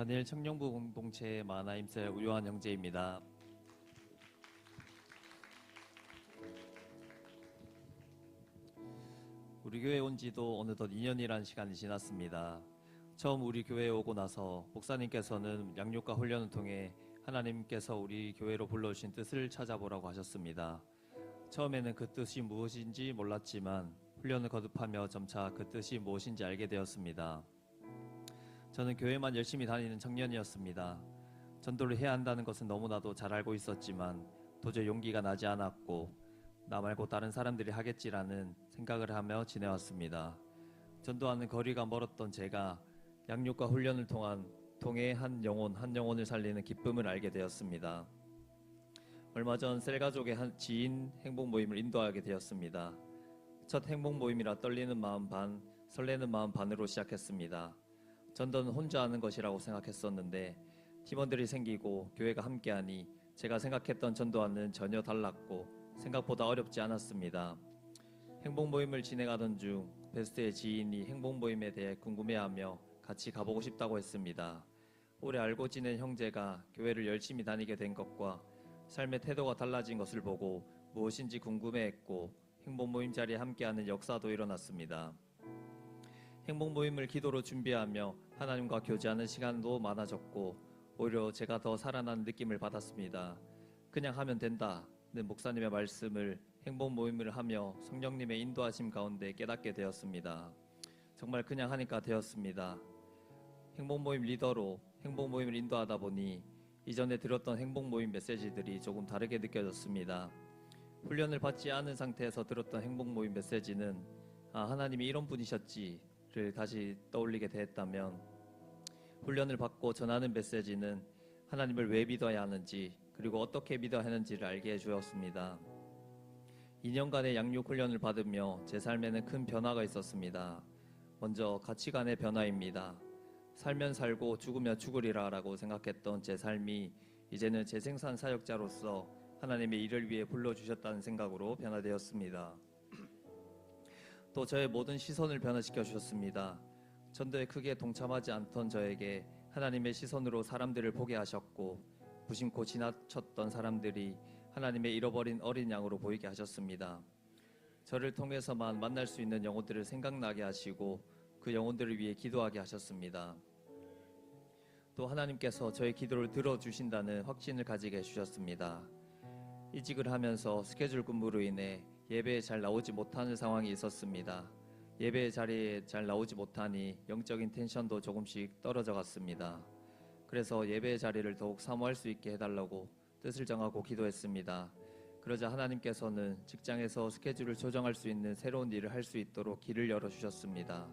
다니엘 청년부 공동체의 마하나임셀 우요한 형제입니다. 우리 교회에 온 지도 어느덧 2년이라는 시간이 지났습니다. 처음 우리 교회에 오고 나서 목사님께서는 양육과 훈련을 통해 하나님께서 우리 교회로 불러주신 뜻을 찾아보라고 하셨습니다. 처음에는 그 뜻이 무엇인지 몰랐지만 훈련을 거듭하며 점차 그 뜻이 무엇인지 알게 되었습니다. 저는 교회만 열심히 다니는 청년이었습니다. 전도를 해야 한다는 것은 너무나도 잘 알고 있었지만 도저히 용기가 나지 않았고 나 말고 다른 사람들이 하겠지라는 생각을 하며 지내왔습니다. 전도하는 거리가 멀었던 제가 양육과 훈련을 통해 한 영혼을 살리는 기쁨을 알게 되었습니다. 얼마 전 셀가족의 한 지인 행복 모임을 인도하게 되었습니다. 첫 행복 모임이라 떨리는 마음 반, 설레는 마음 반으로 시작했습니다. 전도는 혼자 하는 것이라고 생각했었는데 팀원들이 생기고 교회가 함께하니 제가 생각했던 전도와는 전혀 달랐고 생각보다 어렵지 않았습니다. 행복 모임을 진행하던 중 베스트의 지인이 행복 모임에 대해 궁금해하며 같이 가보고 싶다고 했습니다. 오래 알고 지낸 형제가 교회를 열심히 다니게 된 것과 삶의 태도가 달라진 것을 보고 무엇인지 궁금해했고 행복 모임 자리에 함께하는 역사도 일어났습니다. 행복 모임을 기도로 준비하며 하나님과 교제하는 시간도 많아졌고 오히려 제가 더 살아나는 느낌을 받았습니다. 그냥 하면 된다는 목사님의 말씀을 행복 모임을 하며 성령님의 인도하심 가운데 깨닫게 되었습니다. 정말 그냥 하니까 되었습니다. 행복 모임 리더로 행복 모임을 인도하다 보니 이전에 들었던 행복 모임 메시지들이 조금 다르게 느껴졌습니다. 훈련을 받지 않은 상태에서 들었던 행복 모임 메시지는 하나님이 이런 분이셨지를 다시 떠올리게 되었다면 훈련을 받고 전하는 메시지는 하나님을 왜 믿어야 하는지 그리고 어떻게 믿어야 하는지를 알게 해주었습니다. 2년간의 양육 훈련을 받으며 제 삶에는 큰 변화가 있었습니다. 먼저 가치관의 변화입니다. 살면 살고 죽으면 죽으리라 라고 생각했던 제 삶이 이제는 재생산 사역자로서 하나님의 일을 위해 불러주셨다는 생각으로 변화되었습니다. 또 저의 모든 시선을 변화시켜 주셨습니다. 전도에 크게 동참하지 않던 저에게 하나님의 시선으로 사람들을 보게 하셨고 무심코 지나쳤던 사람들이 하나님의 잃어버린 어린 양으로 보이게 하셨습니다. 저를 통해서만 만날 수 있는 영혼들을 생각나게 하시고 그 영혼들을 위해 기도하게 하셨습니다. 또 하나님께서 저의 기도를 들어주신다는 확신을 가지게 해주셨습니다. 이직을 하면서 스케줄 근무로 인해 예배에 잘 나오지 못하는 상황이 있었습니다. 예배 자리에 잘 나오지 못하니 영적인 텐션도 조금씩 떨어져 갔습니다. 그래서 예배 자리를 더욱 사모할 수 있게 해달라고 뜻을 정하고 기도했습니다. 그러자 하나님께서는 직장에서 스케줄을 조정할 수 있는 새로운 일을 할 수 있도록 길을 열어주셨습니다.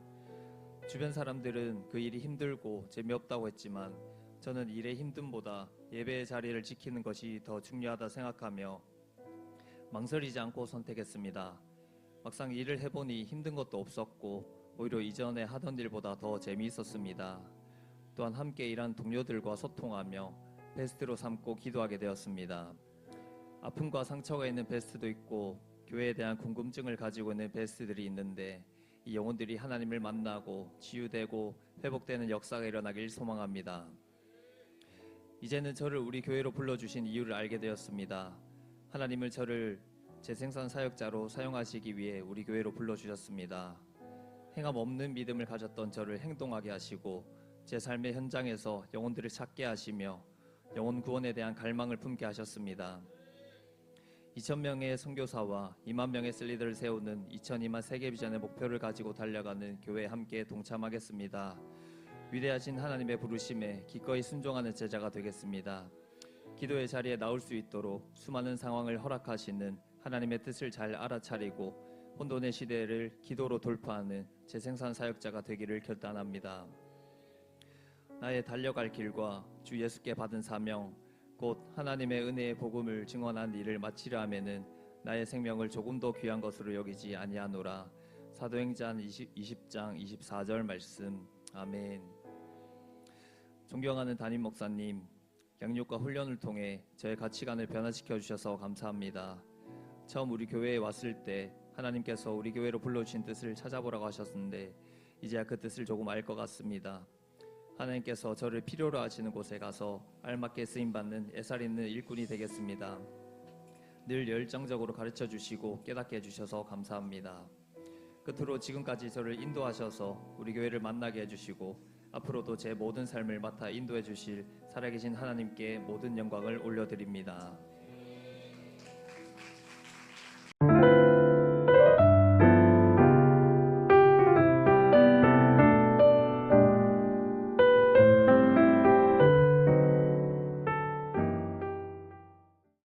주변 사람들은 그 일이 힘들고 재미없다고 했지만 저는 일의 힘듦보다 예배의 자리를 지키는 것이 더 중요하다 생각하며 망설이지 않고 선택했습니다. 막상 일을 해보니 힘든 것도 없었고 오히려 이전에 하던 일보다 더 재미있었습니다. 또한 함께 일한 동료들과 소통하며 베스트로 삼고 기도하게 되었습니다. 아픔과 상처가 있는 베스트도 있고 교회에 대한 궁금증을 가지고 있는 베스트들이 있는데 이 영혼들이 하나님을 만나고 치유되고 회복되는 역사가 일어나길 소망합니다. 이제는 저를 우리 교회로 불러주신 이유를 알게 되었습니다. 하나님을 저를 재생산 사역자로 사용하시기 위해 우리 교회로 불러주셨습니다. 행함 없는 믿음을 가졌던 저를 행동하게 하시고 제 삶의 현장에서 영혼들을 찾게 하시며 영혼 구원에 대한 갈망을 품게 하셨습니다. 2,000명의 선교사와 2만 명의 셀리더를 세우는 2002만 세계 비전의 목표를 가지고 달려가는 교회에 함께 동참하겠습니다. 위대하신 하나님의 부르심에 기꺼이 순종하는 제자가 되겠습니다. 기도의 자리에 나올 수 있도록 수많은 상황을 허락하시는 하나님의 뜻을 잘 알아차리고 혼돈의 시대를 기도로 돌파하는 재생산 사역자가 되기를 결단합니다. 나의 달려갈 길과 주 예수께 받은 사명, 곧 하나님의 은혜의 복음을 증언한 일을 마치려 하면은 나의 생명을 조금도 귀한 것으로 여기지 아니하노라. 사도행전 20장 24절 말씀. 아멘. 존경하는 담임 목사님, 양육과 훈련을 통해 저의 가치관을 변화시켜 주셔서 감사합니다. 처음 우리 교회에 왔을 때 하나님께서 우리 교회로 불러주신 뜻을 찾아보라고 하셨는데 이제야 그 뜻을 조금 알 것 같습니다. 하나님께서 저를 필요로 하시는 곳에 가서 알맞게 쓰임받는 애살 있는 일꾼이 되겠습니다. 늘 열정적으로 가르쳐 주시고 깨닫게 해주셔서 감사합니다. 끝으로 지금까지 저를 인도하셔서 우리 교회를 만나게 해주시고 앞으로도 제 모든 삶을 맡아 인도해 주실 살아계신 하나님께 모든 영광을 올려드립니다.